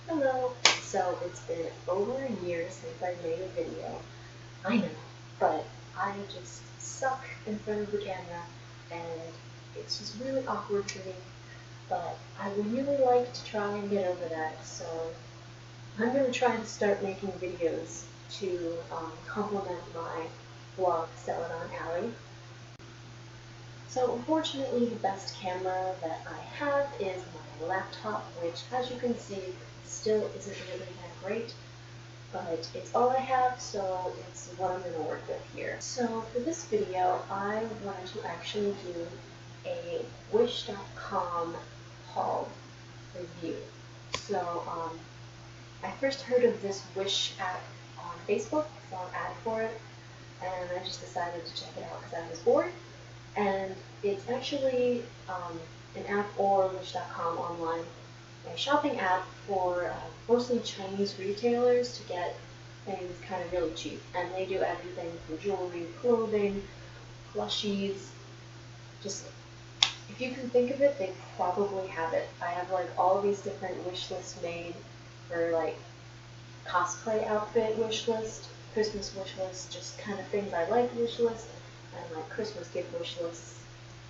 Hello! So it's been over a year since I made a video. I know, but I just suck in front of the camera and it's just really awkward for me. But I would really like to try and get over that, so I'm going to try to start making videos to complement my blog Sell It On Alley. So unfortunately the best camera that I have is my laptop, which as you can see still isn't really that great. But it's all I have, so it's what I'm going to work with here. So for this video, I wanted to actually do a Wish.com haul review. So I first heard of this Wish app on Facebook, saw an ad for it, and I just decided to check it out because I was bored. And it's actually an app, or Wish.com online, a shopping app for mostly Chinese retailers to get things kind of really cheap. And they do everything from jewelry, clothing, plushies, just if you can think of it, they probably have it. I have like all these different wish lists made for like cosplay outfit wish list, Christmas wish list, just kind of things I like wish list, and like Christmas gift wish lists.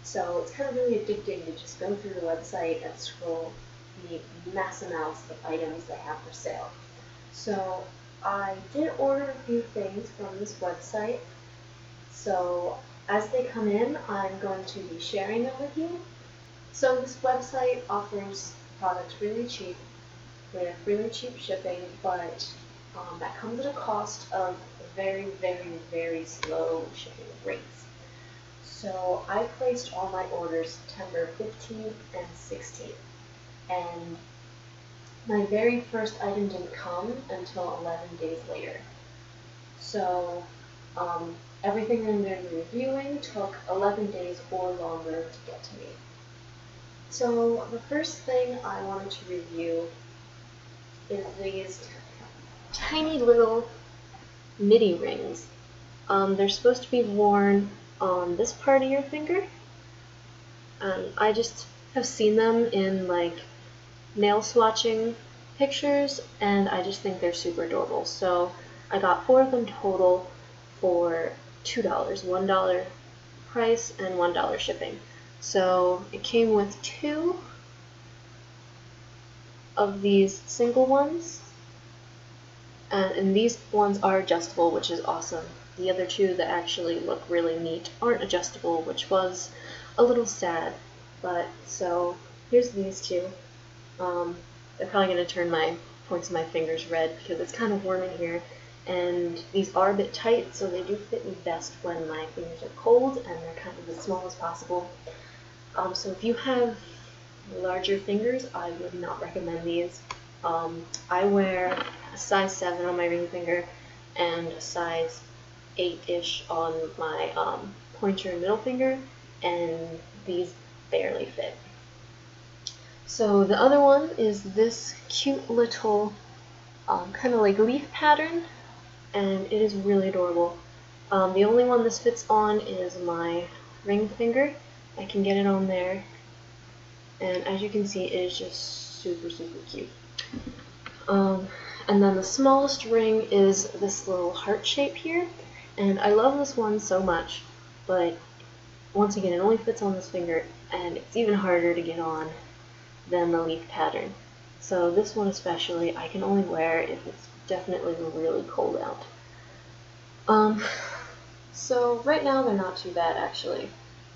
So it's kind of really addicting to just go through the website and scroll the mass amounts of items they have for sale. So I did order a few things from this website. So as they come in, I'm going to be sharing them with you. So this website offers products really cheap with really cheap shipping, but that comes at a cost of very, very, very slow shipping rates. So I placed all my orders September 15th and 16th, and my very first item didn't come until 11 days later. So everything I'm going to be reviewing took 11 days or longer to get to me. So the first thing I wanted to review is these tiny little Midi Rings. They're supposed to be worn on this part of your finger. I just have seen them in like nail swatching pictures, and I just think they're super adorable. So I got 4 of them total for $2, $1 price and $1 shipping. So it came with 2 of these single ones, and these ones are adjustable, which is awesome. The other 2 that actually look really neat aren't adjustable, which was a little sad. But so here's these 2. They're probably going to turn my points of my fingers red because it's kind of warm in here, and these are a bit tight, so they do fit me best when my fingers are cold and they're kind of as small as possible. So if you have larger fingers, I would not recommend these. I wear a size 7 on my ring finger and a size 8-ish on my pointer and middle finger, and these barely fit. So the other one is this cute little kind of like leaf pattern, and it is really adorable. The only one this fits on is my ring finger. I can get it on there, and as you can see, it is just super, super cute. And then the smallest ring is this little heart shape here, and I love this one so much, but once again, it only fits on this finger, and it's even harder to get on than the leaf pattern. So this one especially, I can only wear if it's definitely really cold out. So right now they're not too bad actually.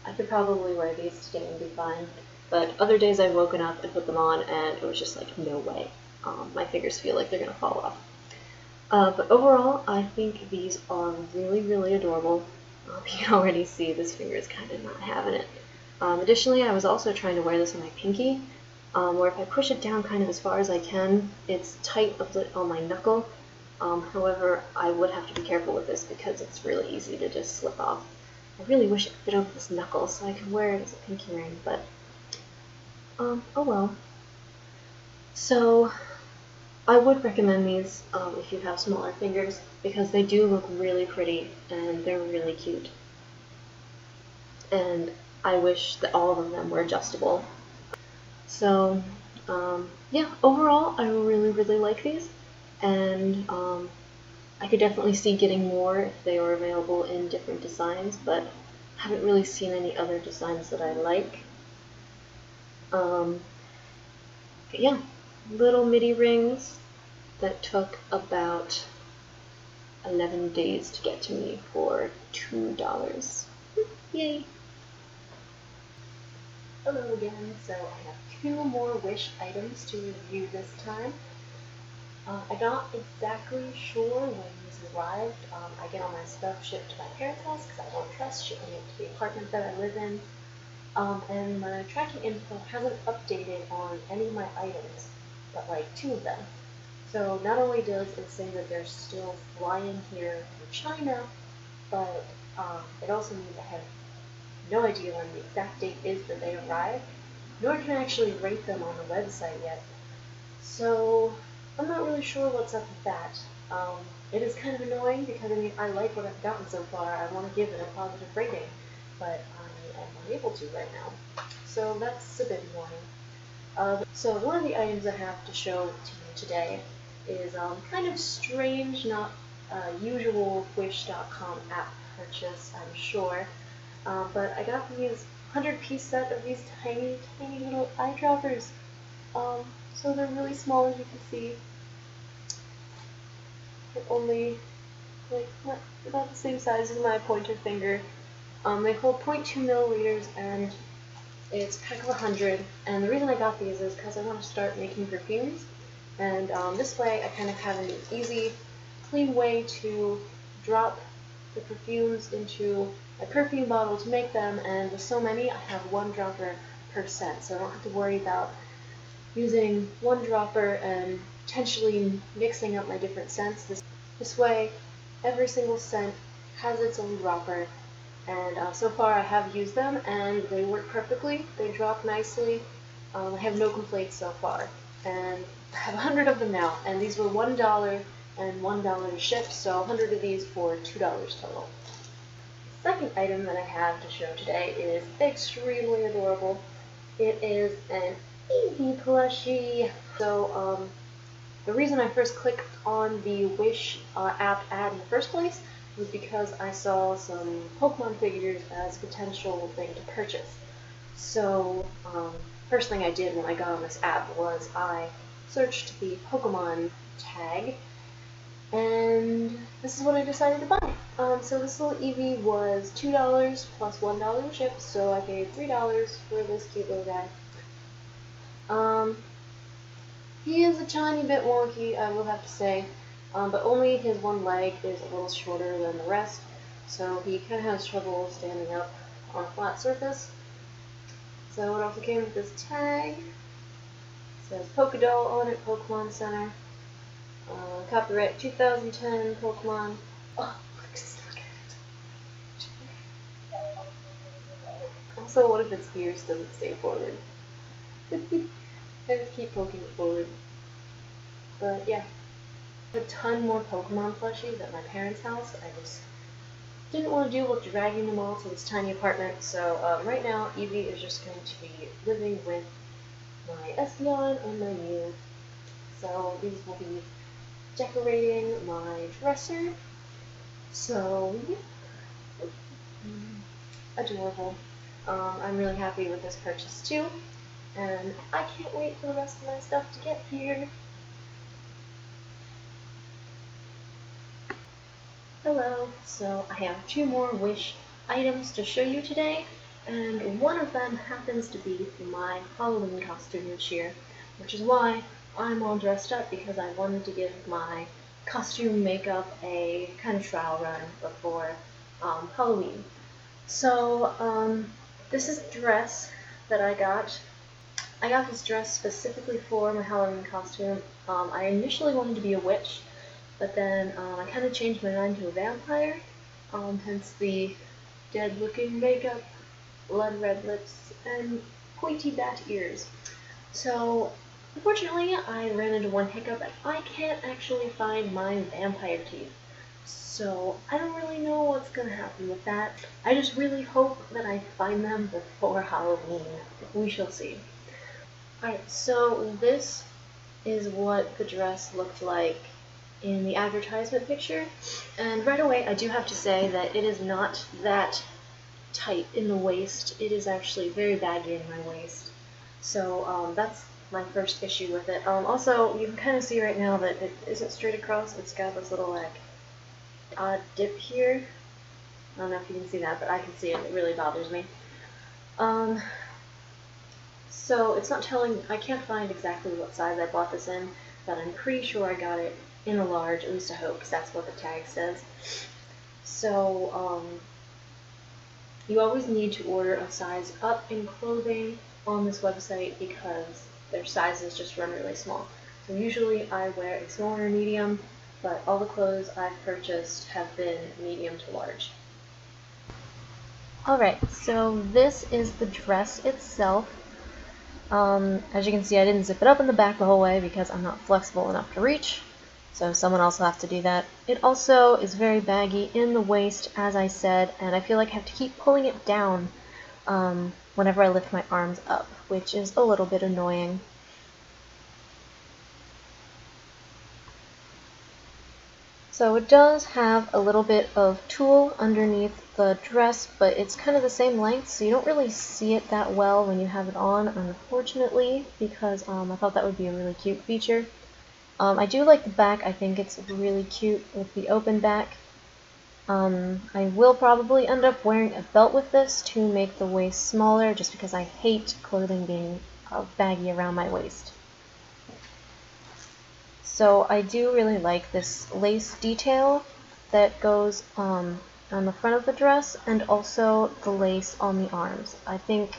I could probably wear these today and be fine, but other days I've woken up and put them on and it was just like, no way. My fingers feel like they're gonna fall off. But overall, I think these are really, really adorable. You can already see this finger is kind of not having it. Additionally, I was also trying to wear this on my pinky, where if I push it down kind of as far as I can, it's tight on my knuckle. However, I would have to be careful with this because it's really easy to just slip off. I really wish it fit over this knuckle so I could wear it as a pinky ring, but oh well. So I would recommend these if you have smaller fingers because they do look really pretty and they're really cute. And I wish that all of them were adjustable. So Yeah, overall, I really like these, and I could definitely see getting more if they were available in different designs, but haven't really seen any other designs that I like. But yeah, little midi rings that took about 11 days to get to me for $2. Yay! Hello again, so I have 2 more Wish items to review this time. I'm not exactly sure when these arrived. I get all my stuff shipped to my parents' house because I don't trust shipping it to the apartment that I live in. And my tracking info hasn't updated on any of my items, but like 2 of them. So not only does it say that they're still flying here from China, but it also means I have no idea when the exact date is that they arrived, nor can I actually rate them on the website yet. So I'm not really sure what's up with that. It is kind of annoying because I like what I've gotten so far. I want to give it a positive rating, but I am unable to right now. So that's a bit annoying. So one of the items I have to show to you today is kind of strange, not usual Wish.com app purchase, I'm sure. But I got these 100-piece set of these tiny little eyedroppers. So they're really small, as you can see. They're only like about the same size as my pointer finger. They hold 0.2 milliliters and it's a pack of 100. And the reason I got these is because I want to start making perfumes. And this way I kind of have an easy, clean way to drop the perfumes into a perfume bottle to make them. And with so many, I have 1 dropper per scent. So I don't have to worry about using 1 dropper and potentially mixing up my different scents. This way, every single scent has its own dropper, and so far I have used them and they work perfectly. They drop nicely. I have no complaints so far, and I have 100 of them now, and these were $1 and $1 to ship, so 100 of these for $2 total. The second item that I have to show today is extremely adorable. It is an Eevee plushie. So the reason I first clicked on the Wish app ad in the first place was because I saw some Pokemon figures as a potential thing to purchase. So first thing I did when I got on this app was I searched the Pokemon tag, and this is what I decided to buy. So this little Eevee was $2 plus $1 shipped, so I paid $3 for this cute little guy. He is a tiny bit wonky, I will have to say, but only his one leg is a little shorter than the rest, so he kind of has trouble standing up on a flat surface. So it also came with this tag. It says Pokédoll on it, Pokemon Center. Copyright 2010 Pokemon. Oh, look at it. Also, what if its ears doesn't stay forward? I just keep poking it forward. But yeah. I have a ton more Pokemon plushies at my parents' house. I just didn't want to deal with dragging them all to this tiny apartment, so right now Eevee is just going to be living with my Espeon and my Mew. So these will be decorating my dresser. So yeah. Adorable. I'm really happy with this purchase too, and I can't wait for the rest of my stuff to get here. Hello, so I have 2 more Wish items to show you today, and one of them happens to be my Halloween costume this year, which is why I'm all dressed up, because I wanted to give my costume makeup a kind of trial run before Halloween. So this is the dress that I got. I got this dress specifically for my Halloween costume. I initially wanted to be a witch, but then I kind of changed my mind to a vampire, hence the dead-looking makeup, blood red lips, and pointy bat ears. So, unfortunately, I ran into one hiccup, and I can't actually find my vampire teeth. So, I don't really know what's gonna happen with that. I just really hope that I find them before Halloween. We shall see. Alright, so this is what the dress looked like in the advertisement picture, and right away I do have to say that it is not that tight in the waist. It is actually very baggy in my waist. So that's my first issue with it. Also, you can kind of see right now that it isn't straight across. It's got this little like odd dip here. I don't know if you can see that, but I can see it. It really bothers me. So it's not telling, I can't find exactly what size I bought this in, but I'm pretty sure I got it in a large, at least I hope, because that's what the tag says. So you always need to order a size up in clothing on this website because their sizes just run really small. So usually I wear a small or medium, but all the clothes I've purchased have been medium to large. Alright, so this is the dress itself. As you can see, I didn't zip it up in the back the whole way because I'm not flexible enough to reach, so someone else will have to do that. It also is very baggy in the waist, as I said, and I feel like I have to keep pulling it down whenever I lift my arms up, which is a little bit annoying. So it does have a little bit of tulle underneath the dress, but it's kind of the same length, so you don't really see it that well when you have it on, unfortunately, because I thought that would be a really cute feature. I do like the back. I think it's really cute with the open back. I will probably end up wearing a belt with this to make the waist smaller, just because I hate clothing being baggy around my waist. So I do really like this lace detail that goes on the front of the dress, and also the lace on the arms. I think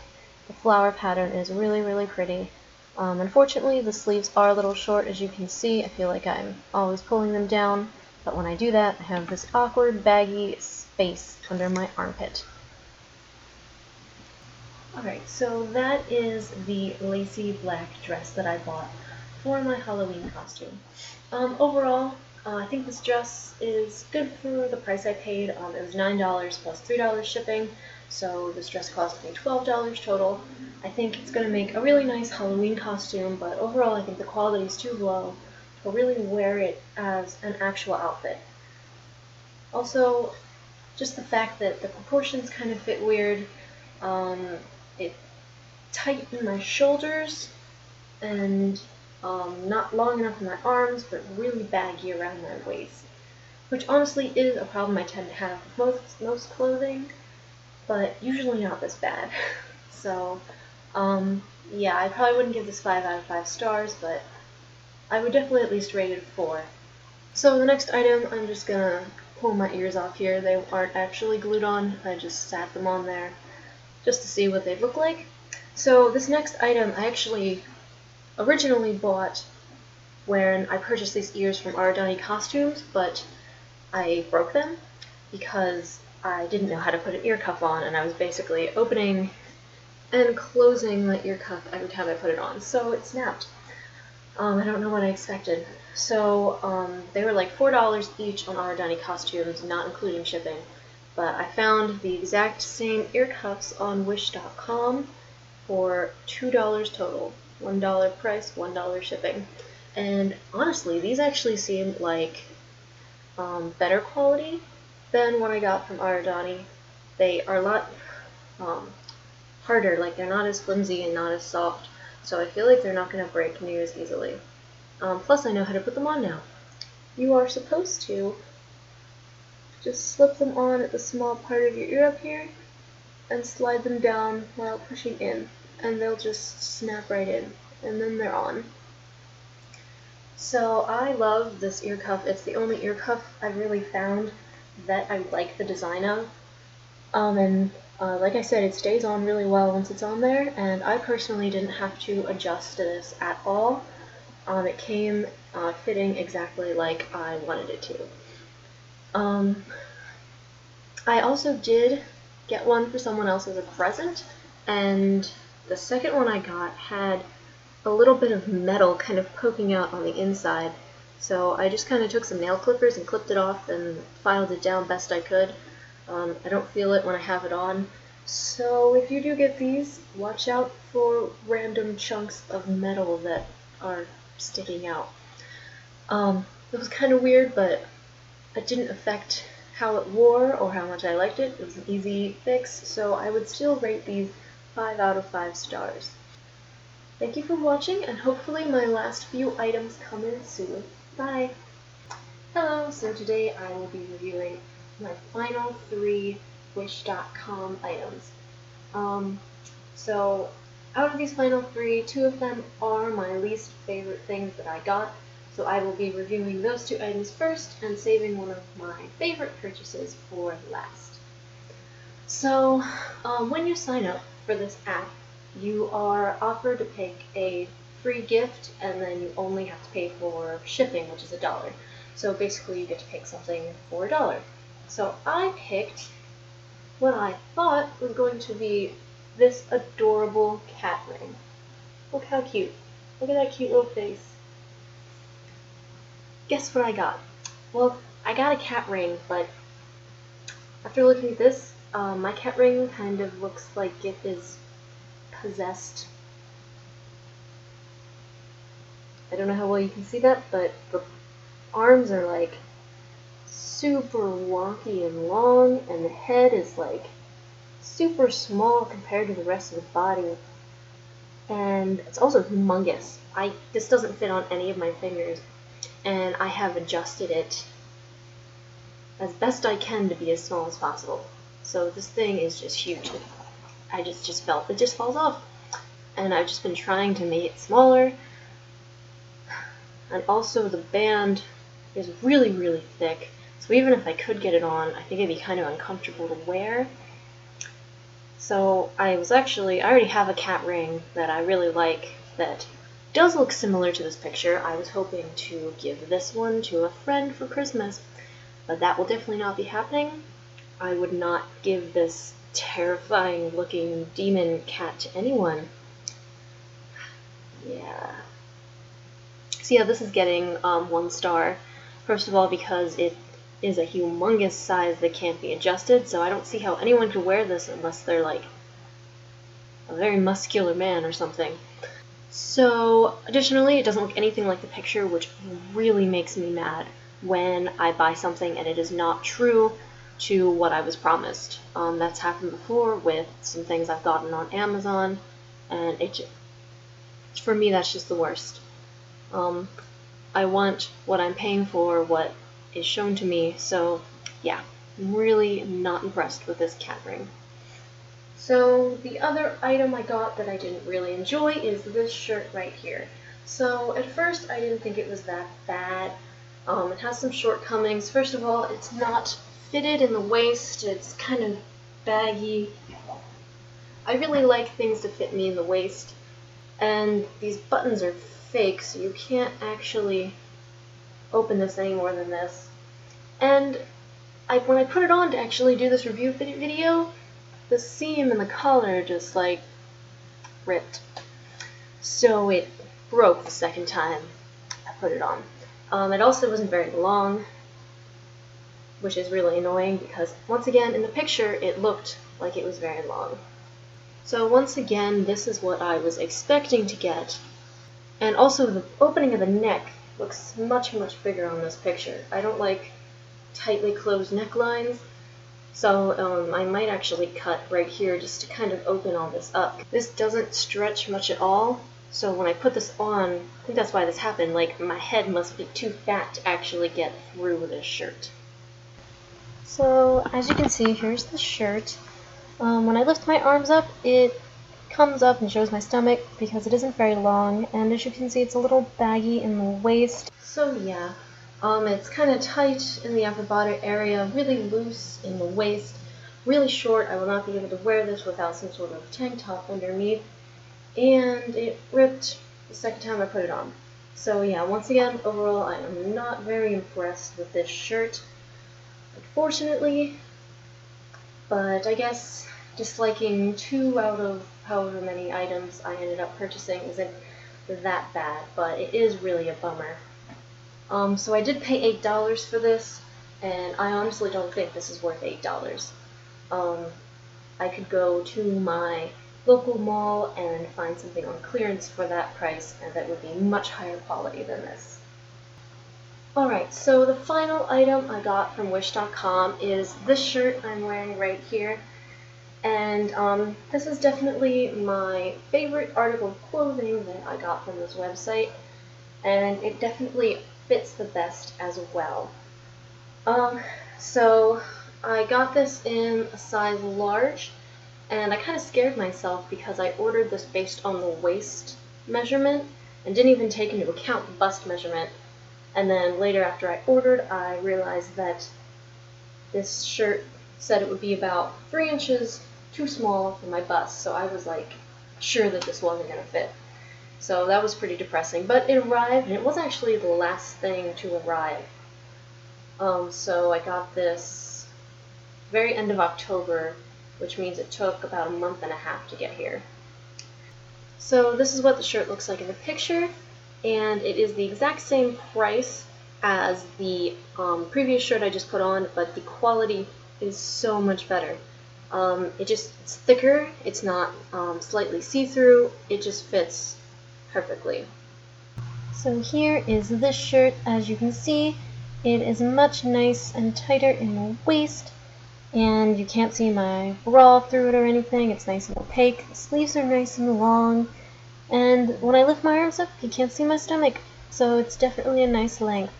the flower pattern is really, really pretty. Unfortunately, the sleeves are a little short, as you can see. I feel like I'm always pulling them down, but when I do that, I have this awkward, baggy space under my armpit. Alright, so that is the lacy black dress that I bought for my Halloween costume. Overall, I think this dress is good for the price I paid. It was $9 plus $3 shipping, so this dress cost me $12 total. I think it's going to make a really nice Halloween costume, but overall I think the quality is too low to really wear it as an actual outfit. Also, just the fact that the proportions kind of fit weird. It tightened my shoulders, and not long enough in my arms, but really baggy around my waist. Which honestly is a problem I tend to have with most clothing, but usually not this bad. So, yeah, I probably wouldn't give this 5 out of 5 stars, but I would definitely at least rate it 4. So the next item, I'm just gonna pull my ears off here. They aren't actually glued on, I just sat them on there just to see what they look like. So this next item I actually originally bought when I purchased these ears from Aradani Costumes, but I broke them because I didn't know how to put an ear cuff on, and I was basically opening and closing my ear cuff every time I put it on, so it snapped. I don't know what I expected. So they were like $4 each on Aradani Costumes, not including shipping. But I found the exact same ear cuffs on Wish.com for $2 total. $1 price, $1 shipping. And honestly, these actually seem like better quality than what I got from Aradani. They are a lot harder, like they're not as flimsy and not as soft, so I feel like they're not going to break near as easily. Plus I know how to put them on now. You are supposed to just slip them on at the small part of your ear up here and slide them down while pushing in, and they'll just snap right in, and then they're on. So I love this ear cuff. It's the only ear cuff I've really found that I like the design of. Like I said, it stays on really well once it's on there, and I personally didn't have to adjust to this at all. It came fitting exactly like I wanted it to. I also did get one for someone else as a present, and the second one I got had a little bit of metal kind of poking out on the inside, so I just kind of took some nail clippers and clipped it off and filed it down best I could. I don't feel it when I have it on, So if you do get these, watch out for random chunks of metal that are sticking out. It was kind of weird, but it didn't affect how it wore or how much I liked it. It was an easy fix, so I would still rate these 5 out of 5 stars. Thank you for watching, and hopefully my last few items come in soon. Bye! Hello, so today I will be reviewing my final 3 Wish.com items. So out of these final 3, 2 of them are my least favorite things that I got, so I will be reviewing those 2 items first and saving one of my favorite purchases for last. So when you sign up for this app, you are offered to pick a free gift, and then you only have to pay for shipping, which is $1. So basically you get to pick something for $1. So I picked what I thought was going to be this adorable cat ring. Look how cute. Look at that cute little face. Guess what I got? Well, I got a cat ring, but after looking at this, my cat ring kind of looks like it is possessed. I don't know how well you can see that, but the arms are like super wonky and long, and the head is like super small compared to the rest of the body. And it's also humongous. This doesn't fit on any of my fingers, and I have adjusted it as best I can to be as small as possible. So this thing is just huge. I just felt it just falls off. And I've just been trying to make it smaller. And also the band is really, really thick. So even if I could get it on, I think it'd be kind of uncomfortable to wear. So I already have a cat ring that I really like that does look similar to this picture. I was hoping to give this one to a friend for Christmas, but that will definitely not be happening. I would not give this terrifying looking demon cat to anyone. Yeah. So yeah, this is getting 1 star. First of all, because it is a humongous size that can't be adjusted, so I don't see how anyone could wear this unless they're like a very muscular man or something. So additionally, it doesn't look anything like the picture, which really makes me mad when I buy something and it is not true to what I was promised. That's happened before with some things I've gotten on Amazon, and for me, that's just the worst. I want what I'm paying for, what is shown to me, so yeah, I'm really not impressed with this cat ring. So the other item I got that I didn't really enjoy is this shirt right here. So at first I didn't think it was that bad. It has some shortcomings. First of all, it's not fitted in the waist, it's kind of baggy. I really like things to fit me in the waist, and these buttons are fake, so you can't actually open this any more than this. And when I put it on to actually do this review video, the seam in the collar just like ripped. So it broke the second time I put it on. It also wasn't very long, which is really annoying because once again in the picture it looked like it was very long. So once again, this is what I was expecting to get. And also the opening of the neck looks much, much bigger on this picture. I don't like tightly closed necklines, so I might actually cut right here just to kind of open all this up. This doesn't stretch much at all, so when I put this on, I think that's why this happened, like my head must be too fat to actually get through this shirt. So as you can see, here's the shirt. When I lift my arms up, it comes up and shows my stomach because it isn't very long, and as you can see, it's a little baggy in the waist. So yeah, it's kind of tight in the upper body area, really loose in the waist, really short. I will not be able to wear this without some sort of tank top underneath, and it ripped the second time I put it on. So yeah, once again, overall, I am not very impressed with this shirt, unfortunately, but I guess disliking 2 out of however many items I ended up purchasing isn't that bad, but it is really a bummer. So I did pay $8 for this, and I honestly don't think this is worth $8. I could go to my local mall and find something on clearance for that price, and that would be much higher quality than this. Alright, so the final item I got from Wish.com is this shirt I'm wearing right here. And this is definitely my favorite article of clothing that I got from this website, and it definitely fits the best as well. So I got this in a size large, and I kind of scared myself because I ordered this based on the waist measurement and didn't even take into account the bust measurement. And then later after I ordered, I realized that this shirt said it would be about 3 inches too small for my bust, so I was like sure that this wasn't going to fit. So that was pretty depressing, but it arrived, and it was actually the last thing to arrive. So I got this very end of October, which means it took about a month and a half to get here. So this is what the shirt looks like in the picture, and it is the exact same price as the previous shirt I just put on, but the quality is so much better. It's thicker, it's not slightly see-through, it just fits perfectly. So here is this shirt. As you can see, it is much nice and tighter in the waist, and you can't see my bra through it or anything. It's nice and opaque. The sleeves are nice and long, and when I lift my arms up, you can't see my stomach, so it's definitely a nice length.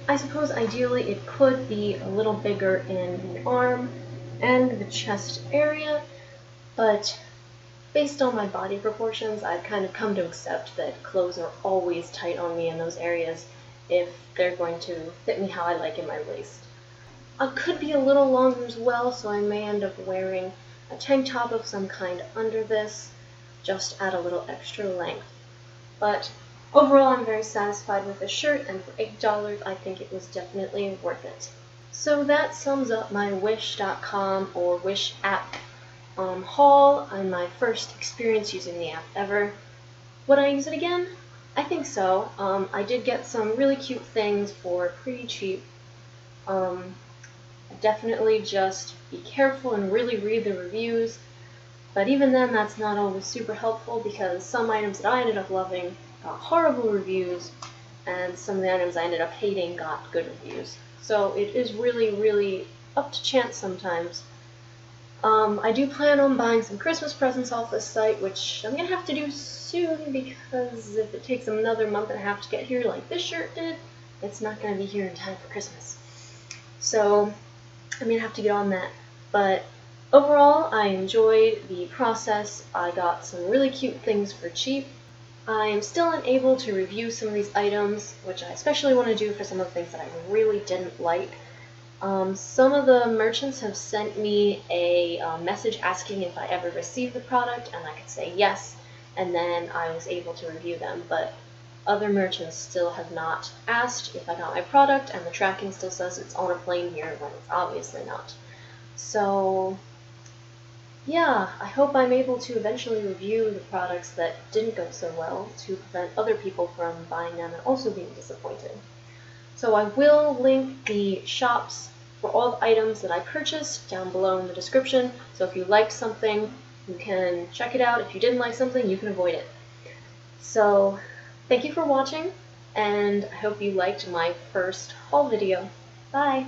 I suppose ideally it could be a little bigger in the arm and the chest area, but based on my body proportions, I've kind of come to accept that clothes are always tight on me in those areas if they're going to fit me how I like in my waist. I could be a little longer as well, so I may end up wearing a tank top of some kind under this, just add a little extra length. But overall, I'm very satisfied with the shirt, and for $8, I think it was definitely worth it. So that sums up my Wish.com or Wish app haul and my first experience using the app ever. Would I use it again? I think so. I did get some really cute things for pretty cheap. Definitely just be careful and really read the reviews, but even then that's not always super helpful because some items that I ended up loving got horrible reviews, and some of the items I ended up hating got good reviews. So it is really, really up to chance sometimes. I do plan on buying some Christmas presents off this site, which I'm going to have to do soon because if it takes another month and a half to get here like this shirt did, it's not going to be here in time for Christmas. So I'm going to have to get on that. But overall, I enjoyed the process. I got some really cute things for cheap. I am still unable to review some of these items, which I especially want to do for some of the things that I really didn't like. Some of the merchants have sent me a message asking if I ever received the product, and I could say yes, and then I was able to review them, but other merchants still have not asked if I got my product, and the tracking still says it's on a plane here when it's obviously not. So yeah, I hope I'm able to eventually review the products that didn't go so well to prevent other people from buying them and also being disappointed. So I will link the shops for all the items that I purchased down below in the description, so if you liked something, you can check it out. If you didn't like something, you can avoid it. So thank you for watching, and I hope you liked my first haul video. Bye!